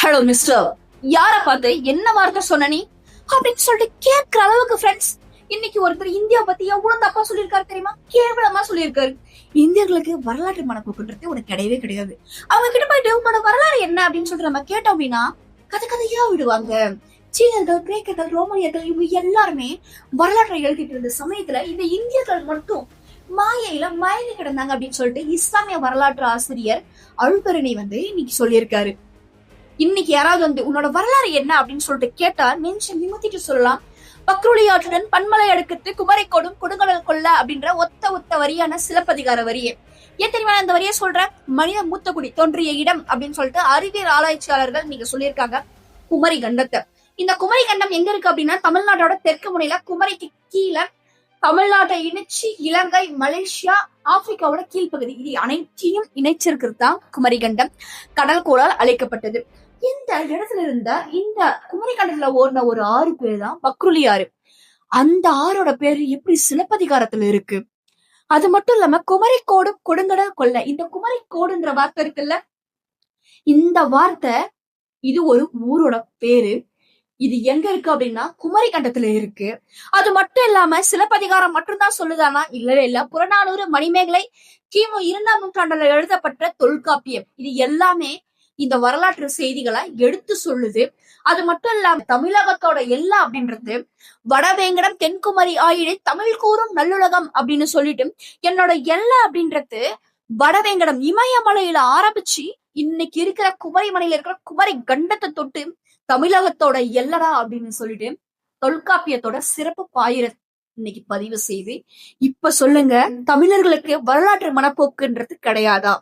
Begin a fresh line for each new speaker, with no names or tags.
Hello mister, யார பார்த்து என்ன வார்த்தை சொன்ன நீ அப்படின்னு சொல்லிட்டு கேட்கிற அளவுக்கு ஃப்ரெண்ட்ஸ், இன்னைக்கு ஒருத்தர் இந்தியா பத்தி எவ்வளவு தப்பா சொல்லியிருக்காரு தெரியுமா? கேவலமா சொல்லியிருக்காரு. இந்தியர்களுக்கு வரலாற்று மனப்போக்குன்றது உனக்கு கிடையவே கிடையாது. அவங்க கிட்ட போயிட்டு உங்களோட வரலாறு என்ன அப்படின்னு சொல்லிட்டு நம்ம கேட்டோம் அப்படின்னா கதை கதையா விடுவாங்க. சீனர்கள், கிரேக்கர்கள், ரோமானியர்கள் இவங்க எல்லாருமே வரலாற்றை எழுதிட்டு இருந்த சமயத்துல இந்த இந்தியர்கள் மட்டும் மாயையில மயங்கி கிடந்தாங்க அப்படின்னு சொல்லிட்டு இஸ்லாமிய வரலாற்று ஆசிரியர் அல்பரணி இன்னைக்கு சொல்லியிருக்காரு. இன்னைக்கு யாராவது உன்னோட வரலாறு என்ன அப்படின்னு சொல்லிட்டு கேட்டா நெஞ்சம் நிமித்திட்டு சொல்லலாம், பக்ருளி ஆற்றுடன் பன்மலை அடுக்கத்து குமரைக்கோடும் கொடுங்கடல் கொள்ள அப்படின்ற ஒத்த வரியான சிலப்பதிகார வரியே. ஏன் தெரியுமா இந்த வரியை சொல்ற? மனித மூத்தகுடி தோன்றிய இடம் அப்படின்னு சொல்லிட்டு அறிவியல் ஆராய்ச்சியாளர்கள் நீங்க சொல்லியிருக்காங்க குமரி கண்டத்தை. இந்த குமரி கண்டம் எங்க இருக்கு அப்படின்னா தமிழ்நாட்டோட தெற்கு முனையில குமரிக்கு கீழே தமிழ்நாட்டை இணைச்சு இலங்கை, மலேசியா, ஆப்பிரிக்காவோட கீழ்ப்பகுதி இது அனைத்தையும் இணைச்சிருக்கிறது தான் குமரி கண்டம். கடல் கோளால் அழைக்கப்பட்டது. இந்த இடத்துல இருந்த இந்த குமரி கண்டத்துல ஓடின ஒரு ஆறு பேர் தான் பக்ருளி ஆறு. அந்த ஆறோட பேரு எப்படி சிலப்பதிகாரத்துல இருக்கு. அது மட்டும் இல்லாம குமரிக்கோடு கொடுங்கடல் கொள்ள, இந்த குமரிக்கோடுன்ற வார்த்தை இருக்குல்ல, இந்த வார்த்தை இது ஒரு ஊரோட பேரு. இது எங்க இருக்கு அப்படின்னா குமரி கண்டத்துல இருக்கு. அது மட்டும் இல்லாம சிலப்பதிகாரம் மட்டும்தான் சொல்லுதானா? இல்லவே இல்ல. புறநானூறு, மணிமேகலை, கிமு 2ஆம் நூற்றாண்டுல எழுதப்பட்ட தொல்காப்பியம் இது எல்லாமே இந்த வரலாற்று செய்திகளை எடுத்து சொல்லுது. அது மட்டும் இல்லாம தமிழகத்தோட எல்லை அப்படின்றது வடவேங்கடம் தென்குமரி ஆயிடு தமிழ் கூறும் நல்லுலகம் அப்படின்னு சொல்லிட்டு என்னோட எல்லை அப்படின்றது வடவேங்கடம் இமயமலையில ஆரம்பிச்சு இன்னைக்கு இருக்கிற குமரி மலையில இருக்கிற குமரி கண்டத்தை தொட்டு தமிழகத்தோட எல்லடா அப்படின்னு சொல்லிட்டு தொல்காப்பியத்தோட சிறப்பு பாயிர இன்னைக்கு பதிவு செய்து இப்ப சொல்லுங்க, தமிழர்களுக்கு வரலாற்று மனப்போக்குன்றது கிடையாதா?